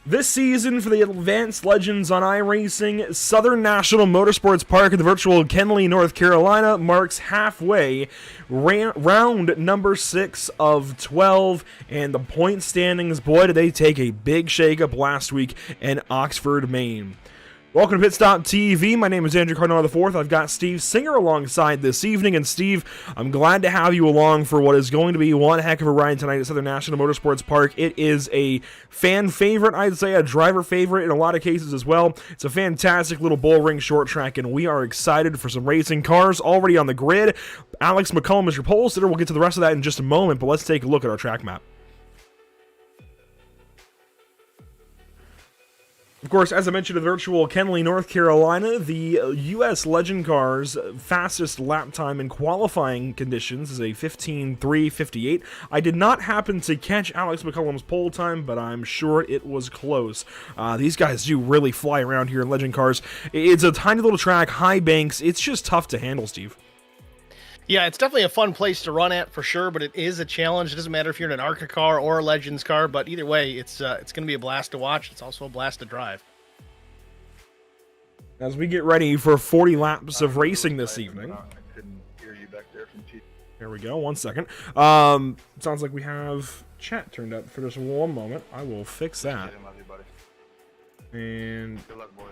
This season for the Advanced Legends on iRacing, Southern National Motorsports Park in the virtual Kenly, North Carolina marks halfway, round number 6 of 12, and the point standings, boy, did they take a big shakeup last week in Oxford, Maine. Welcome to Pit Stop TV. My name is Andrew Cardinal IV. I've got Steve Singer alongside this evening. And Steve, I'm glad to have you along for what is going to be one heck of a ride tonight at Southern National Motorsports Park. It is a fan favorite, I'd say, a driver favorite in a lot of cases as well. It's a fantastic little bull ring short track, and we are excited for some racing cars already on the grid. Alex McCullum is your pole sitter. We'll get to the rest of that in just a moment, but let's take a look at our track map. Of course, as I mentioned, in the virtual Kenly, North Carolina, the U.S. Legend Cars' fastest lap time in qualifying conditions is a 15:3:58. I did not happen to catch Alex McCullum's pole time, but I'm sure it was close. These guys do really fly around here in Legend Cars. It's a tiny little track, high banks. It's just tough to handle, Steve. Yeah, it's definitely a fun place to run at for sure, but it is a challenge. It doesn't matter if you're in an ARCA car or a Legends car, but either way, it's going to be a blast to watch. It's also a blast to drive. As we get ready for 40 laps of racing this evening. I couldn't hear you back there from TV. Here we go, 1 second. Sounds like we have chat turned up for just one moment. I will fix that. And good luck, boys.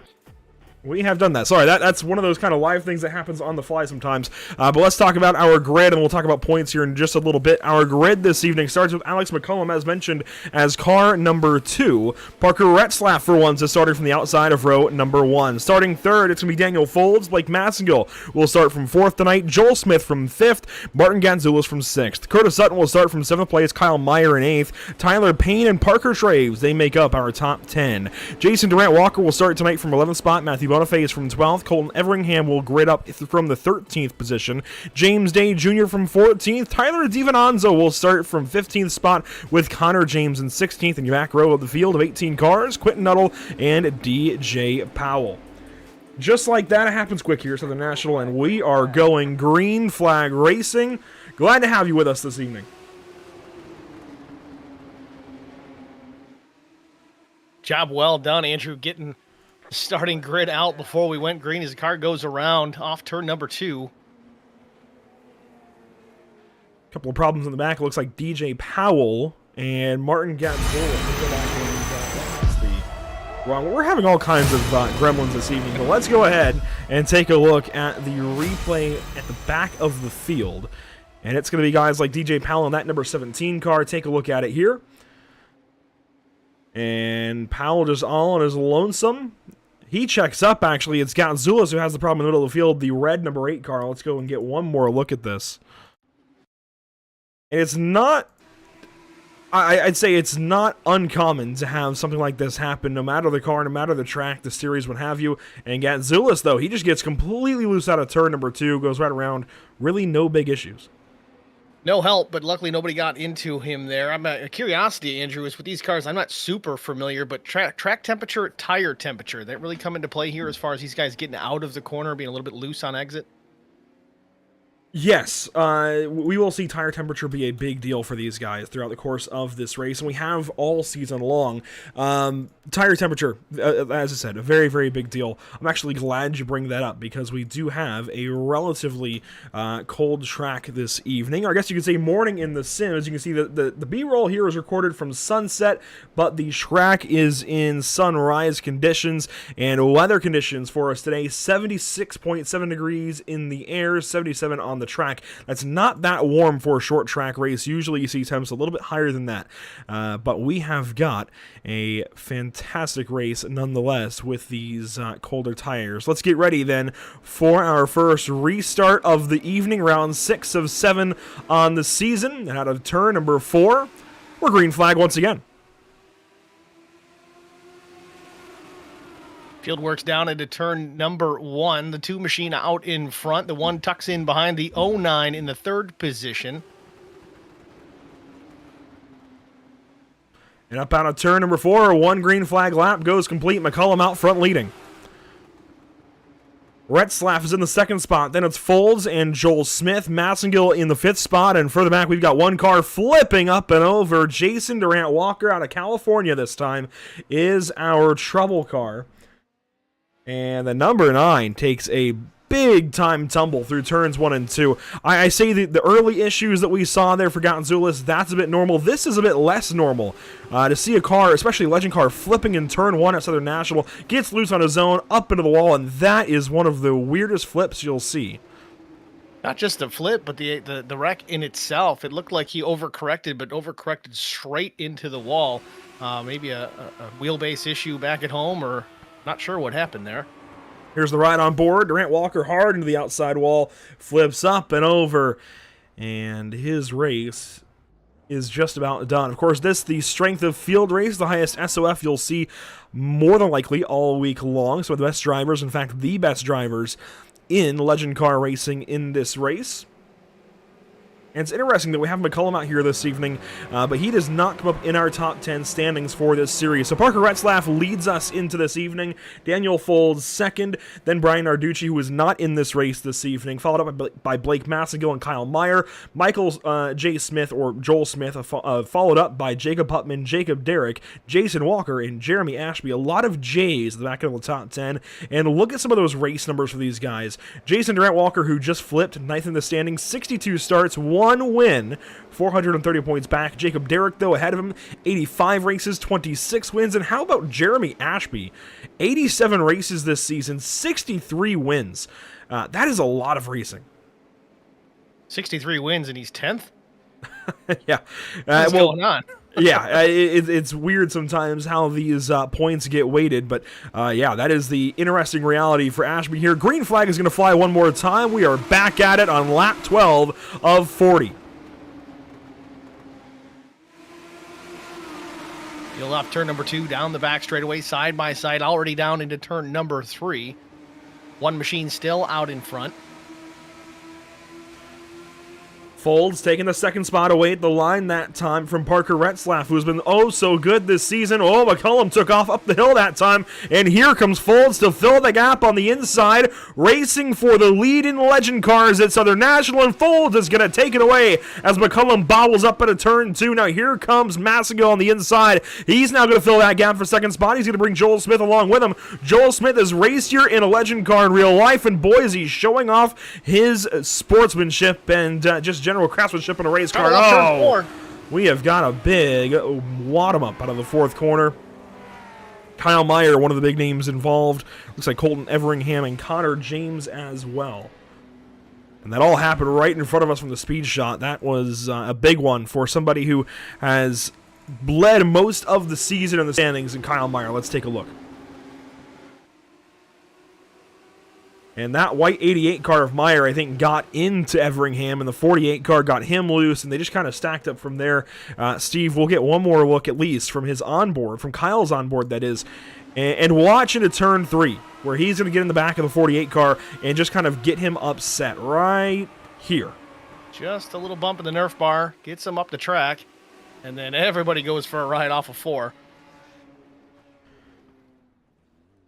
We have done that. Sorry, that's one of those kind of live things that happens on the fly sometimes. But let's talk about our grid, and we'll talk about points here in just a little bit. Our grid this evening starts with Alex McCullum, as mentioned, as car number 2. Parker Retzlaff, for once, is starting from the outside of row number 1. Starting third, it's going to be Daniel Folds. Blake Massengill will start from 4th tonight. Joel Smith from 5th. Martin Ganzulis from 6th. Curtis Sutton will start from 7th place. Kyle Meyer in 8th. Tyler Payne and Parker Traves, they make up our top 10. Jason Durant Walker will start tonight from 11th spot. Matthew Boniface from 12th. Colton Everingham will grid up from the 13th position. James Day Jr. from 14th. Tyler DiVinanzo will start from 15th spot with Connor James in 16th. In your back row of the field of 18 cars, Quentin Nat'l and DJ Powell. Just like that, it happens quick here at Southern National, and we are going green flag racing. Glad to have you with us this evening. Job well done, Andrew, getting starting grid out before we went green as the car goes around off turn number 2. Couple of problems in the back. It looks like DJ Powell and Martin Ganzulis. We're having all kinds of gremlins this evening, but let's go ahead and take a look at the replay at the back of the field. And it's going to be guys like DJ Powell in that number 17 car. Take a look at it here. And Powell just all on his lonesome. He checks up, actually. It's Ganzulis who has the problem in the middle of the field, the red number 8 car. Let's go and get one more look at this. And it's not... I'd say it's not uncommon to have something like this happen, no matter the car, no matter the track, the series, what have you. And Ganzulis, though, he just gets completely loose out of turn number 2, goes right around. Really no big issues. No help, but luckily nobody got into him there. I'm a curiosity, Andrew, is with these cars, I'm not super familiar, but track temperature, tire temperature, that really come into play here as far as these guys getting out of the corner, being a little bit loose on exit? Yes, we will see tire temperature be a big deal for these guys throughout the course of this race, and we have all season long. Tire temperature, as I said, a very, very big deal. I'm actually glad you bring that up because we do have a relatively cold track this evening, or I guess you could say morning in the sim. As you can see, the B-roll here is recorded from sunset, but the track is in sunrise conditions and weather conditions for us today. 76.7 degrees in the air, 77 on the track. That's not that warm for a short track race. Usually you see temps a little bit higher than that. But we have got a fantastic race nonetheless with these colder tires. Let's get ready then for our first restart of the evening, round 6 of 7 on the season. And out of turn number 4, we're green flag once again. Field works down into turn number 1. The 2 machine out in front. The 1 tucks in behind the 09 in the 3rd position. And up out of turn number 4, 1 green flag lap goes complete. McCullum out front leading. Retzlaff is in the second spot. Then it's Folds and Joel Smith. Massengill in the fifth spot. And further back, we've got one car flipping up and over. Jason Durant Walker out of California this time is our trouble car. And the number 9 takes a big time tumble through turns 1 and 2. I say the early issues that we saw there for Gonzalez, that's a bit normal. This is a bit less normal. To see a car, especially a legend car, flipping in turn 1 at Southern National, gets loose on his own, up into the wall, and that is one of the weirdest flips you'll see. Not just a flip, but the wreck in itself. It looked like he overcorrected, but overcorrected straight into the wall. Maybe a wheelbase issue back at home, or not sure what happened there. Here's the ride on board. Durant Walker hard into the outside wall, flips up and over, and his race is just about done. Of course, this the strength of field race, the highest SOF you'll see more than likely all week long. So the best drivers, in fact, the best drivers in legend car racing in this race. And it's interesting that we have McCullum out here this evening, but he does not come up in our top 10 standings for this series. So Parker Retzlaff leads us into this evening. Daniel Folds second, then Brian Narducci, who is not in this race this evening, followed up by Blake Massengill and Kyle Meyer. Michael J. Smith, or Joel Smith, followed up by Jacob Putman, Jacob Derrick, Jason Walker, and Jeremy Ashby. A lot of J's at the back of the top 10. And look at some of those race numbers for these guys. Jason Durant Walker, who just flipped ninth in the standings, 62 starts, 1 win, 430 points back. Jacob Derrick, though, ahead of him, 85 races, 26 wins. And how about Jeremy Ashby? 87 races this season, 63 wins. That is a lot of racing. 63 wins, and he's 10th? Yeah. What's going on? Yeah, it's weird sometimes how these points get weighted, but yeah, that is the interesting reality for Ashby here. Green flag is going to fly one more time. We are back at it on lap 12 of 40. You'll have turn number 2 down the back straightaway, side by side, already down into turn number 3. One machine still out in front. Folds taking the second spot away at the line that time from Parker Retzlaff, who's been oh so good this season. Oh, McCullum took off up the hill that time, and here comes Folds to fill the gap on the inside, racing for the lead in legend cars at Southern National, and Folds is going to take it away as McCullum bobbles up into turn 2. Now here comes Massengill on the inside. He's now going to fill that gap for second spot. He's going to bring Joel Smith along with him. Joel Smith has raced here in a legend car in real life, and boys, he's showing off his sportsmanship and just general craftsmanship in a race car. Oh, we have got a big wad up out of the fourth corner. Kyle Meyer, one of the big names involved. Looks like Colton Everingham and Connor James as well. And that all happened right in front of us from the speed shot. That was a big one for somebody who has led most of the season in the standings in Kyle Meyer. Let's take a look. And that white 88 car of Meyer, I think, got into Everingham, and the 48 car got him loose, and they just kind of stacked up from there. Steve, we'll get one more look, at least, from his onboard, from Kyle's onboard, that is, and watch into turn 3, where he's going to get in the back of the 48 car and just kind of get him upset right here. Just a little bump in the Nerf bar, gets him up the track, and then everybody goes for a ride off of 4.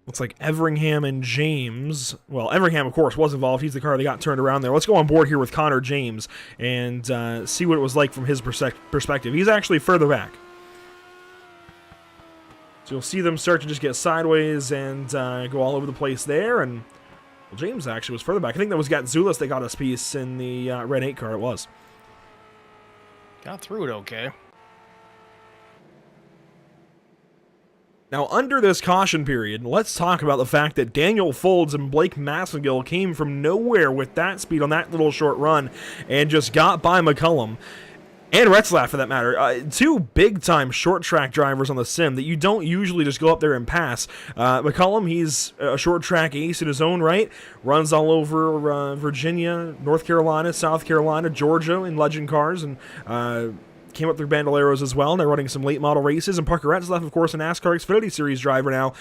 Looks like Everingham and James. Well, Everingham, of course, was involved. He's the car that got turned around there. Let's go on board here with Connor James and see what it was like from his perspective. He's actually further back. So you'll see them start to just get sideways and go all over the place there. And well, James actually was further back. I think that was Gatzulis that got us piece in the red 8 car. It was. Got through it okay. Now, under this caution period, let's talk about the fact that Daniel Folds and Blake Massengill came from nowhere with that speed on that little short run and just got by McCullum, and Retzlaff for that matter. Two big-time short-track drivers on the sim that you don't usually just go up there and pass. McCullum, he's a short-track ace in his own right, runs all over Virginia, North Carolina, South Carolina, Georgia in legend cars, and came up through Bandoleros as well. They're running some late model races. And Parker Retzlaff, of course, a NASCAR Xfinity Series driver now,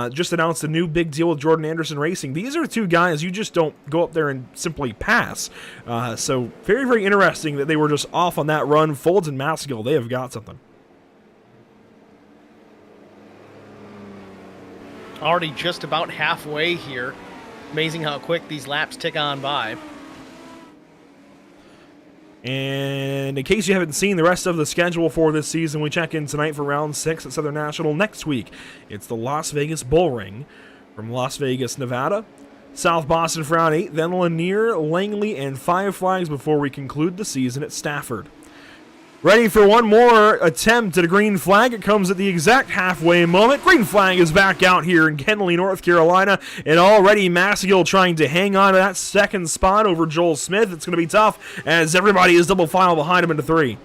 just announced a new big deal with Jordan Anderson Racing. These are two guys you just don't go up there and simply pass. So very, very interesting that they were just off on that run. Folds and Massengill, they have got something. Already just about halfway here Amazing how quick these laps tick on by. And in case you haven't seen the rest of the schedule for this season, we check in tonight for round 6 at Southern National. Next week, it's the Las Vegas Bull Ring from Las Vegas, Nevada. South Boston for round 8, then Lanier, Langley, and Five Flags before we conclude the season at Stafford. Ready for one more attempt at a green flag. It comes at the exact halfway moment. Green flag is back out here in Kenly, North Carolina. And already Massagill trying to hang on to that second spot over Joel Smith. It's going to be tough as everybody is double file behind him into 3.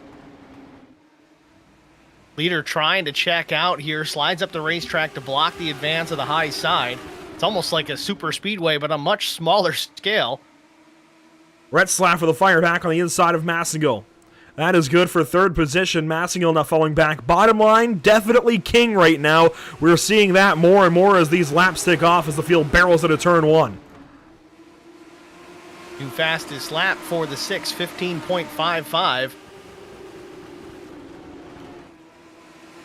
Leader trying to check out here. Slides up the racetrack to block the advance of the high side. It's almost like a super speedway, but on a much smaller scale. Retzlaff with a fire back on the inside of Massagill. That is good for 3rd position. Massagill now falling back. Bottom line, definitely king right now. We're seeing that more and more as these laps tick off as the field barrels into turn 1. New fastest lap for the 6, 15.55.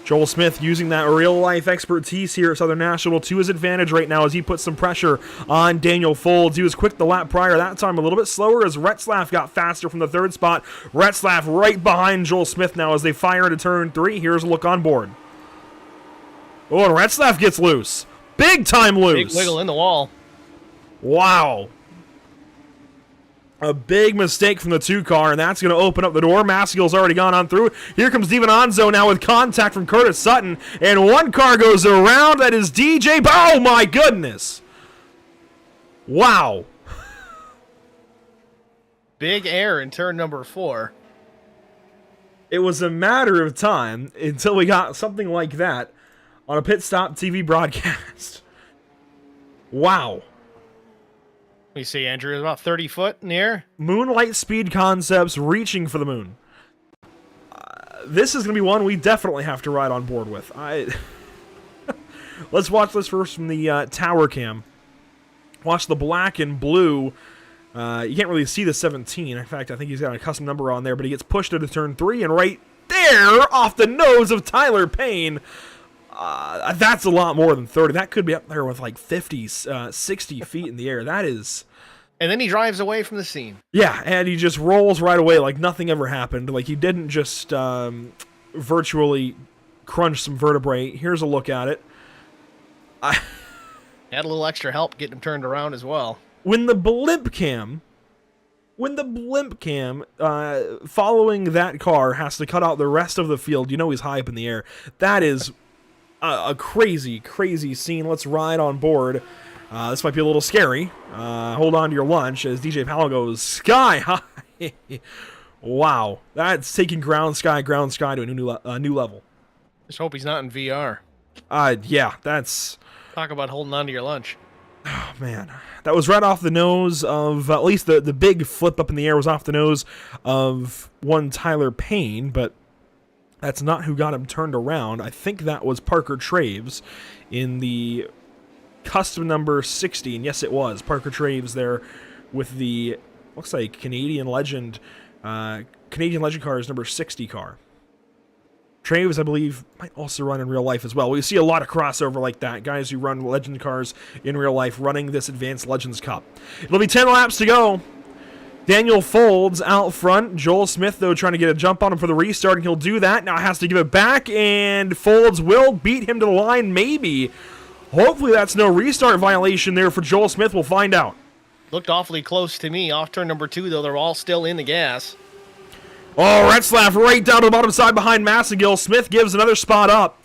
Joel Smith using that real-life expertise here at Southern National to his advantage right now as he puts some pressure on Daniel Folds. He was quick the lap prior, that time a little bit slower as Retzlaff got faster from the 3rd spot. Retzlaff right behind Joel Smith now as they fire into turn 3. Here's a look on board. Oh, and Retzlaff gets loose. Big time loose. Big wiggle in the wall. Wow. A big mistake from the 2 car, and that's going to open up the door. Massagill's already gone on through. Here comes DiVincenzo now with contact from Curtis Sutton, and 1 car goes around. That is DJ. Oh, my goodness. Wow. Big air in turn number 4. It was a matter of time until we got something like that on a pit stop TV broadcast. Wow. Let me see, Andrew. About 30 foot in the air. Moonlight Speed Concepts reaching for the moon. This is going to be one we definitely have to ride on board with. Let's watch this first from the tower cam. Watch the black and blue. You can't really see the 17. In fact, I think he's got a custom number on there, but he gets pushed into turn 3, and right there, off the nose of Tyler Payne, that's a lot more than 30. That could be up there with like 50, 60 feet in the air. That is... And then he drives away from the scene. Yeah, and he just rolls right away like nothing ever happened. Like he didn't just virtually crunch some vertebrae. Here's a look at it. Had a little extra help getting him turned around as well. When the blimp cam following that car has to cut out the rest of the field, you know he's high up in the air. That is a crazy, crazy scene. Let's ride on board. This might be a little scary. Hold on to your lunch as DJ Powell goes sky high. Wow, that's taking ground sky to a new level. Just hope he's not in VR. Yeah, that's... Talk about holding on to your lunch. Oh, man. That was right off the nose of... at least the big flip up in the air was off the nose of one Tyler Payne, but that's not who got him turned around. I think that was Parker Traves in the custom number 60. And yes, it was. Parker Traves there with the... looks like Canadian Legend cars number 60 car. Traves, I believe, might also run in real life as well. We see a lot of crossover like that. Guys who run Legend cars in real life running this Advanced Legends Cup. It'll be 10 laps to go. Daniel Folds out front. Joel Smith, though, trying to get a jump on him for the restart, and he'll do that. Now has to give it back, and Folds will beat him to the line, maybe. Hopefully that's no restart violation there for Joel Smith. We'll find out. Looked awfully close to me. Off turn number 2, though. They're all still in the gas. Oh, Retzlaff right down to the bottom side behind Massagill. Smith gives another spot up.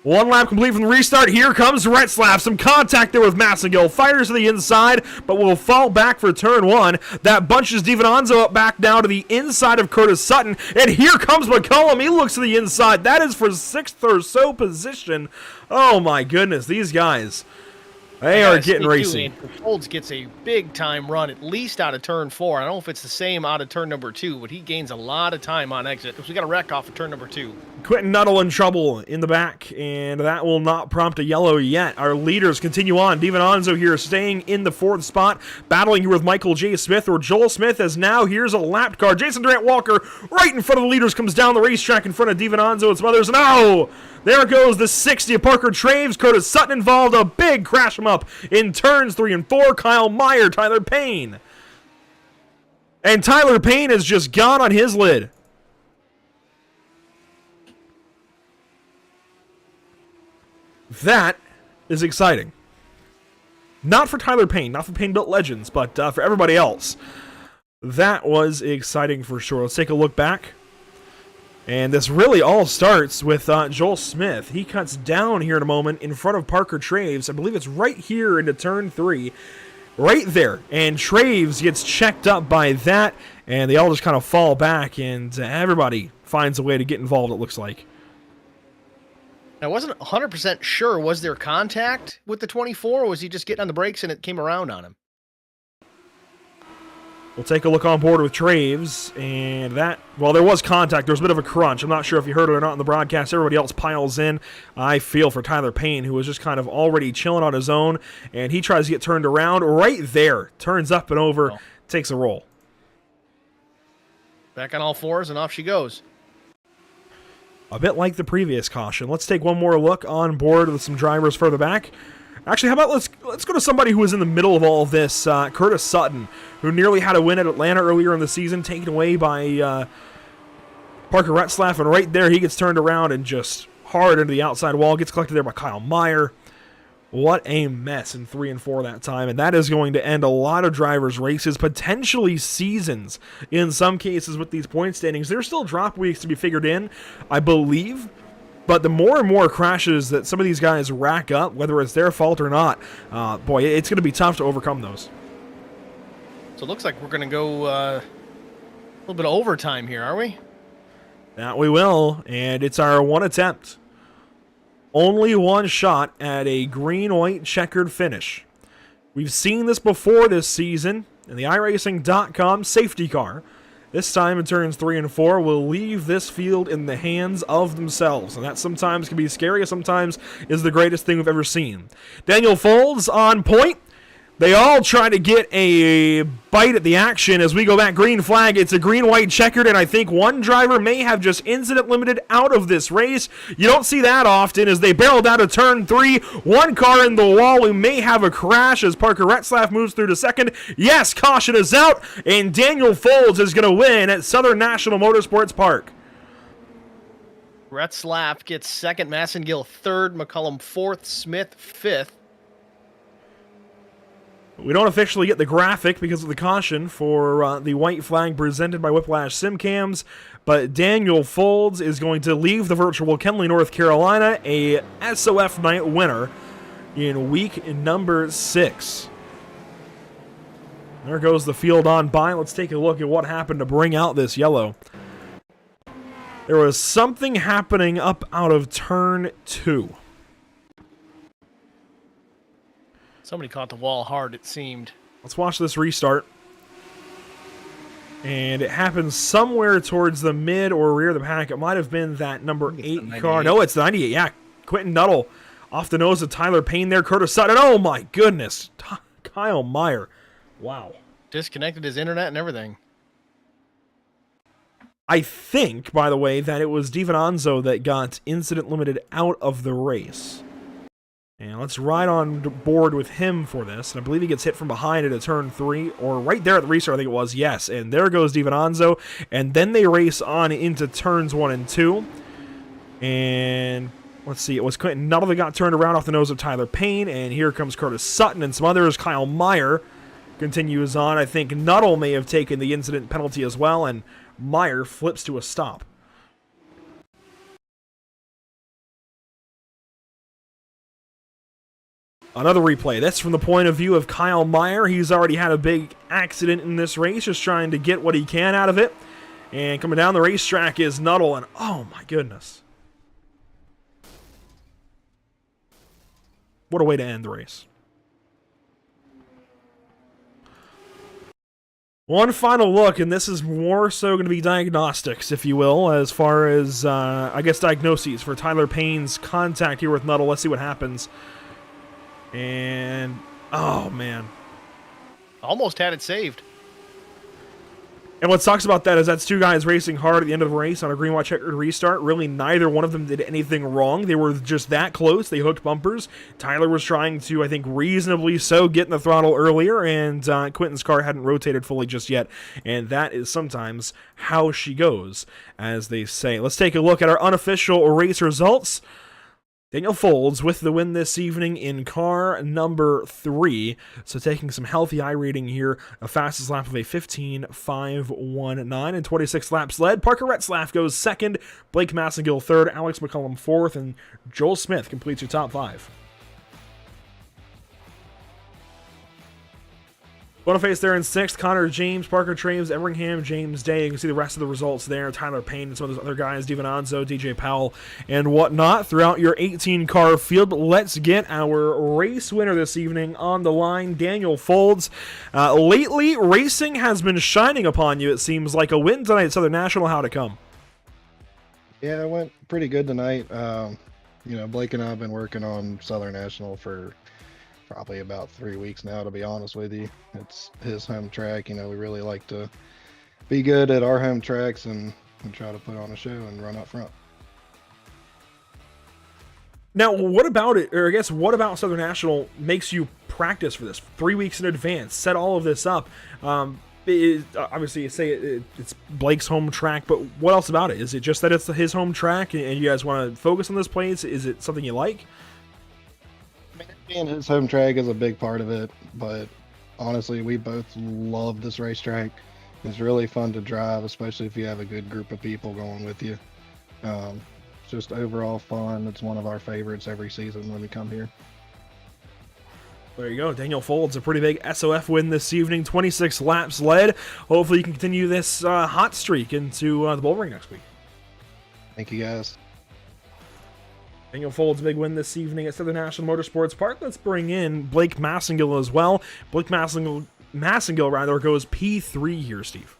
1 lap complete from the restart. Here comes Retzlaff. Some contact there with Massagill. Fires to the inside, but will fall back for turn 1. That bunches DiVincenzo up back down to the inside of Curtis Sutton. And here comes McCullum. He looks to the inside. That is for 6th or so position. Oh, my goodness. These guys... they are getting racing. Folds gets a big-time run, at least out of turn 4. I don't know if it's the same out of turn number 2, but he gains a lot of time on exit because we got a wreck off of turn number 2. Quentin Nat'l in trouble in the back, and that will not prompt a yellow yet. Our leaders continue on. DiVincenzo here staying in the 4th spot, battling here with Michael J. Smith or Joel Smith, as now here's a lapped car. Jason Durant Walker right in front of the leaders comes down the racetrack in front of DiVincenzo and some others. No! There goes the 60 of Parker Traves. Curtis Sutton involved. A big crash him up in turns 3 and 4. Kyle Meyer, Tyler Payne. And Tyler Payne has just gone on his lid. That is exciting. Not for Tyler Payne, not for Payne Built Legends, but for everybody else. That was exciting for sure. Let's take a look back. And this really all starts with Joel Smith. He cuts down here in a moment in front of Parker Traves. I believe it's right here into turn 3. Right there. And Traves gets checked up by that. And they all just kind of fall back. And everybody finds a way to get involved, it looks like. I wasn't 100% sure. Was there contact with the 24? Or was he just getting on the brakes and it came around on him? We'll take a look on board with Traves, and that, well, there was contact. There was a bit of a crunch. I'm not sure if you heard it or not in the broadcast. Everybody else piles in. I feel for Tyler Payne, who was just kind of already chilling on his own, and he tries to get turned around right there. Turns up and over, takes a roll. Back on all fours, and off she goes. A bit like the previous caution. Let's take one more look on board with some drivers further back. Actually, how about let's go to somebody who was in the middle of all of this, Curtis Sutton, who nearly had a win at Atlanta earlier in the season, taken away by Parker Retzlaff, and right there he gets turned around and just hard into the outside wall, gets collected there by Kyle Meyer. What a mess in 3 and 4 that time, and that is going to end a lot of drivers' races, potentially seasons in some cases with these point standings. There's still drop weeks to be figured in, I believe. But the more and more crashes that some of these guys rack up, whether it's their fault or not, boy, it's going to be tough to overcome those. So it looks like we're going to go a little bit of overtime here, are we? That we will, and it's our one attempt. Only one shot at a green-white checkered finish. We've seen this before this season in the iRacing.com safety car. This time in turns 3 and 4, will leave this field in the hands of themselves. And that sometimes can be scary, sometimes is the greatest thing we've ever seen. Daniel Folds on point. They all try to get a bite at the action as we go back. Green flag. It's a green-white checkered, and I think one driver may have just incident limited out of this race. You don't see that often as they barreled out of turn 3. One car in the wall. We may have a crash as Parker Retzlaff moves through to second. Yes, caution is out, and Daniel Folds is going to win at Southern National Motorsports Park. Retzlaff gets second, Massengill third, McCullum fourth, Smith fifth. We don't officially get the graphic because of the caution for the white flag presented by Whiplash Simcams, but Daniel Folds is going to leave the virtual Kenly, North Carolina, a SOF night winner in week number 6. There goes the field on by. Let's take a look at what happened to bring out this yellow. There was something happening up out of turn 2. Somebody caught the wall hard, it seemed. Let's watch this restart. And it happens somewhere towards the mid or rear of the pack. It might have been that number 8 car. No, it's the 98. Yeah, Quentin Nat'l off the nose of Tyler Payne there. Curtis Sutton. Oh, my goodness. Kyle Meyer. Wow. Disconnected his internet and everything. I think, by the way, that it was DiVincenzo that got incident limited out of the race. And let's ride on board with him for this. And I believe he gets hit from behind at a turn 3, or right there at the restart, I think it was. Yes, and there goes DiVincenzo. And then they race on into turns 1 and 2. And let's see, it was Quentin Nat'l that got turned around off the nose of Tyler Payne. And here comes Curtis Sutton and some others. Kyle Meyer continues on. I think Nat'l may have taken the incident penalty as well. And Meyer flips to a stop. Another replay. That's from the point of view of Kyle Meyer. He's already had a big accident in this race, just trying to get what he can out of it. And coming down the racetrack is Nat'l, and oh my goodness. What a way to end the race. One final look, and this is more so going to be diagnostics, if you will, as far as, I guess, diagnoses for Tyler Payne's contact here with Nat'l. Let's see what happens. And, oh, man. Almost had it saved. And what sucks about that is that's two guys racing hard at the end of the race on a green white checkered restart. Really, neither one of them did anything wrong. They were just that close. They hooked bumpers. Tyler was trying to, I think, reasonably so get in the throttle earlier, and Quentin's car hadn't rotated fully just yet. And that is sometimes how she goes, as they say. Let's take a look at our unofficial race results. Daniel Folds with the win this evening in car number 3. So taking some healthy iRating here. A fastest lap of a 15.519 and 26 laps led. Parker Retzlaff goes second. Blake Massengill third. Alex McCullum fourth. And Joel Smith completes your top 5. Boniface there in 6th, Connor James, Parker Traves, Everingham, James Day. You can see the rest of the results there. Tyler Payne and some of those other guys, Steven Anzo, DJ Powell, and whatnot throughout your 18-car field. Let's get our race winner this evening on the line, Daniel Folds. Lately, racing has been shining upon you, it seems like. A win tonight at Southern National. How'd it come? Yeah, it went pretty good tonight. Blake and I have been working on Southern National for probably about 3 weeks now, to be honest with you. It's his home track. We really like to be good at our home tracks and try to put on a show and run up front. Now, what about it, or I guess what about Southern National makes you practice for this 3 weeks in advance, set all of this up? Obviously, you say it's Blake's home track, but what else about it? Is it just that it's his home track and you guys want to focus on this place? Is it something you like? And his home track is a big part of it, but honestly, we both love this racetrack. It's really fun to drive, especially if you have a good group of people going with you. It's just overall fun. It's one of our favorites every season when we come here. There you go. Daniel Folds, a pretty big SOF win this evening, 26 laps led. Hopefully you can continue this hot streak into the bull ring next week. Thank you, guys. Daniel Folds' big win this evening at Southern National Motorsports Park. Let's bring in Blake Massengill as well. Blake Massengill goes P3 here, Steve.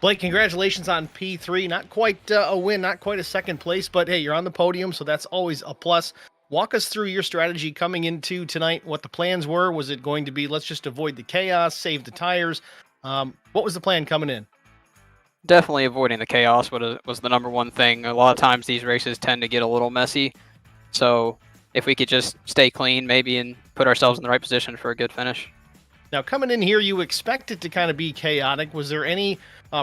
Blake, congratulations on P3. Not quite a win, not quite a second place, but hey, you're on the podium, so that's always a plus. Walk us through your strategy coming into tonight, what the plans were. Was it going to be, let's just avoid the chaos, save the tires? What was the plan coming in? Definitely avoiding the chaos was the number one thing. A lot of times these races tend to get a little messy. So if we could just stay clean maybe and put ourselves in the right position for a good finish. Now coming in here, you expect it to kind of be chaotic. Was there any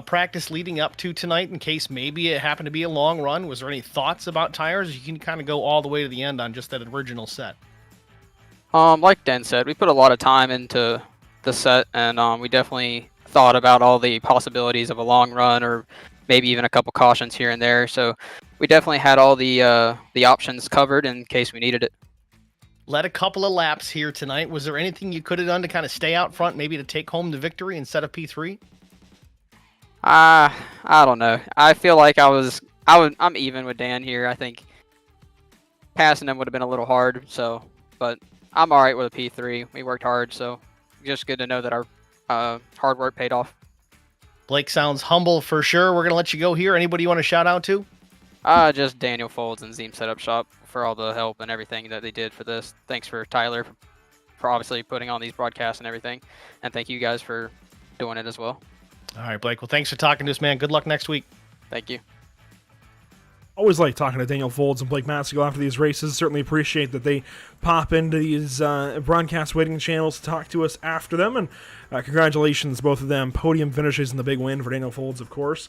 practice leading up to tonight in case maybe it happened to be a long run? Was there any thoughts about tires? You can kind of go all the way to the end on just that original set. Like Den said, we put a lot of time into the set, and we definitely thought about all the possibilities of a long run or maybe even a couple cautions here and there. So we definitely had all the options covered in case we needed it. Led a couple of laps here tonight. Was there anything you could have done to kind of stay out front, maybe to take home the victory instead of P3? I don't know. I feel like I'm even with Dan here. I think passing him would have been a little hard. So, but I'm all right with a P3. We worked hard, so just good to know that our hard work paid off. Blake sounds humble for sure. We're gonna let you go here. Anybody you want to shout out to? Just Daniel Folds and Zeem Setup Shop for all the help and everything that they did for this. Thanks for Tyler for obviously putting on these broadcasts and everything, and thank you guys for doing it as well. All right, Blake. Well, thanks for talking to us, man. Good luck next week. Thank you. Always like talking to Daniel Folds and Blake Massengill after these races. Certainly appreciate that they pop into these broadcast waiting channels to talk to us after them. And congratulations, both of them. Podium finishes and the big win for Daniel Folds, of course.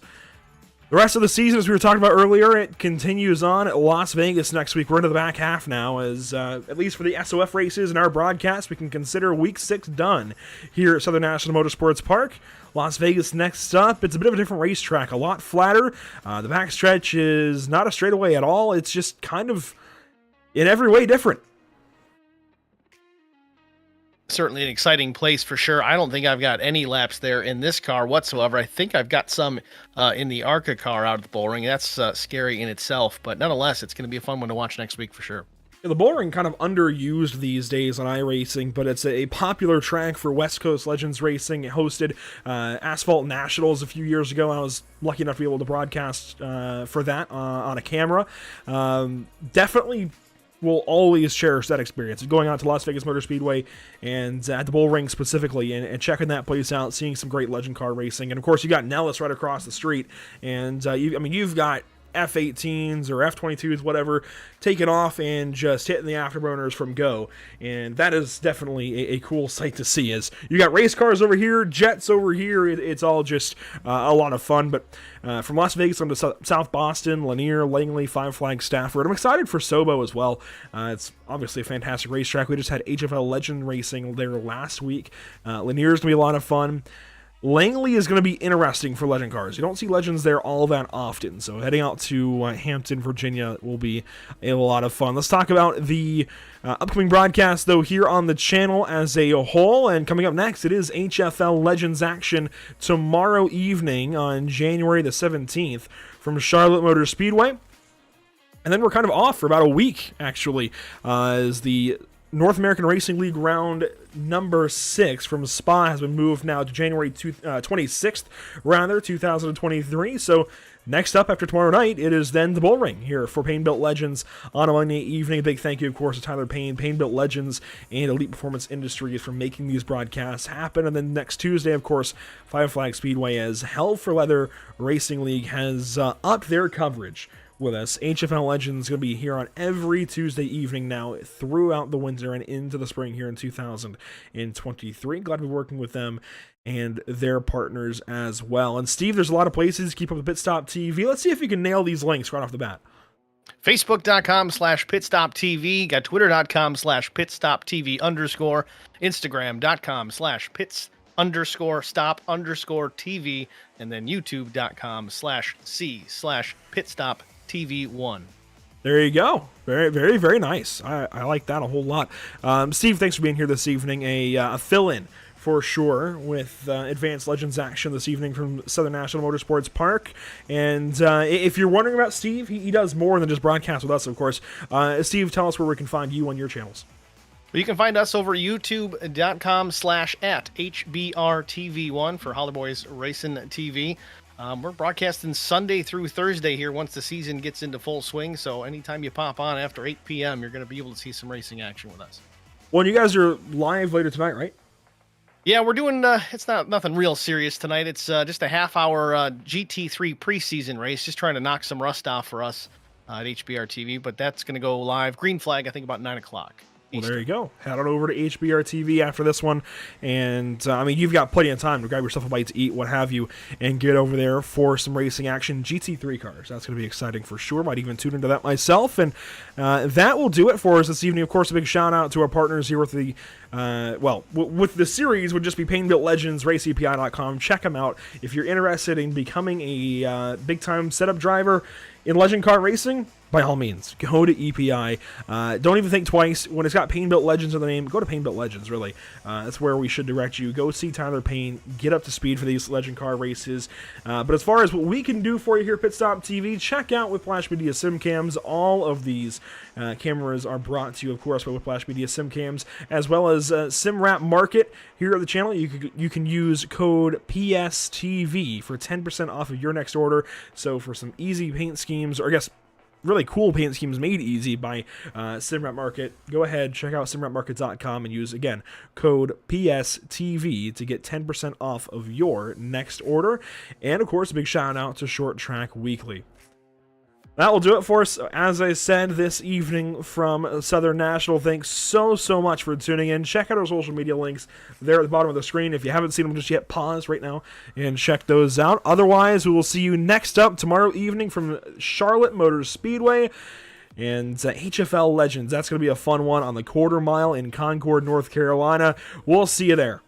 The rest of the season, as we were talking about earlier, it continues on at Las Vegas next week. We're into the back half now, as at least for the SOF races in our broadcast, we can consider Week 6 done here at Southern National Motorsports Park. Las Vegas next up. It's a bit of a different racetrack, a lot flatter. The backstretch is not a straightaway at all. It's just kind of, in every way, different. Certainly an exciting place for sure. I don't think I've got any laps there in this car whatsoever. I think I've got some in the ARCA car out of the bull ring. That's scary in itself, but nonetheless, it's going to be a fun one to watch next week for sure. Yeah, the bull ring kind of underused these days on iRacing, but it's a popular track for West Coast Legends Racing. It hosted Asphalt Nationals a few years ago. I was lucky enough to be able to broadcast for that on a camera. Definitely will always cherish that experience of going out to Las Vegas Motor Speedway and at the Bull Ring specifically and checking that place out, seeing some great legend car racing. And of course, you got Nat'l right across the street, and you've got F-18s or F-22s, whatever, taking off and just hitting the afterburners from go. And that is definitely a cool sight to see. As you got race cars over here, jets over here, it's all just a lot of fun. But from Las Vegas on to South Boston, Lanier, Langley, Five Flags, Stafford. I'm excited for Sobo as well. It's obviously a fantastic racetrack. We just had HFL Legend Racing there last week. Lanier's going to be a lot of fun. Langley is going to be interesting for legend cars. You don't see legends there all that often, so heading out to Hampton, Virginia will be a lot of fun. Let's talk about the upcoming broadcast, though, here on the channel as a whole. And coming up next, it is HFL Legends action tomorrow evening on January the 17th from Charlotte Motor Speedway. And then we're kind of off for about a week, actually, as the North American Racing League round number 6 from Spa has been moved now to January 26th, 2023. So next up after tomorrow night, it is then the Bull Ring here for Payne Built Legends on a Monday evening. A big thank you, of course, to Tyler Payne, Payne Built Legends, and Elite Performance Industries for making these broadcasts happen. And then next Tuesday, of course, Five Flag Speedway as Hell for Leather Racing League has upped their coverage with us. HFL Legends is going to be here on every Tuesday evening now throughout the winter and into the spring here in 2023. Glad to be working with them and their partners as well. And Steve, there's a lot of places to keep up with Pit Stop TV. Let's see if you can nail these links right off the bat. Facebook.com/pitstoptv, got Twitter.com/pitstoptv_, Instagram.com/pits_stop_TV, and then YouTube.com/C/pitstoptv1. There you go. Very, very, very nice. I like that a whole lot. Steve, thanks for being here this evening. A fill-in for sure with Advanced Legends action this evening from Southern National Motorsports Park. And if you're wondering about Steve, he does more than just broadcast with us, of course. Steve, tell us where we can find you on your channels. Well, you can find us over youtube.com/@HBRTV1 for Holly Boys Racing TV. We're broadcasting Sunday through Thursday here once the season gets into full swing. So anytime you pop on after 8 p.m., you're going to be able to see some racing action with us. Well, you guys are live later tonight, right? Yeah, we're doing, it's nothing real serious tonight. It's just a half-hour GT3 preseason race, just trying to knock some rust off for us at HBR TV. But that's going to go live. Green flag, I think, about 9 o'clock. Well, there you go. Head on over to HBR TV after this one. And, you've got plenty of time to grab yourself a bite to eat, what have you, and get over there for some racing action. GT3 cars. That's going to be exciting for sure. Might even tune into that myself. And that will do it for us this evening. Of course, a big shout-out to our partners here with the with the series would just be Payne Built Legends, raceapi.com. Check them out. If you're interested in becoming a big-time setup driver in legend car racing, by all means, go to EPI. Don't even think twice. When it's got Payne Built Legends in the name, go to Payne Built Legends, really. That's where we should direct you. Go see Tyler Payne. Get up to speed for these legend car races. But as far as what we can do for you here at Pit Stop TV, check out Whiplash Media SimCams. All of these cameras are brought to you, of course, by Whiplash Media SimCams, as well as SimWrap Market. Here at the channel, you can use code PSTV for 10% off of your next order. So for some easy paint schemes, or I guess really cool paint schemes made easy by SimWrap Market, go ahead, check out simwrapmarket.com and use, again, code PSTV to get 10% off of your next order. And, of course, a big shout out to Short Track Weekly. That will do it for us, as I said, this evening from Southern National. Thanks so much for tuning in. Check out our social media links there at the bottom of the screen. If you haven't seen them just yet, pause right now and check those out. Otherwise, we will see you next up tomorrow evening from Charlotte Motor Speedway and HFL Legends. That's going to be a fun one on the quarter mile in Concord, North Carolina. We'll see you there.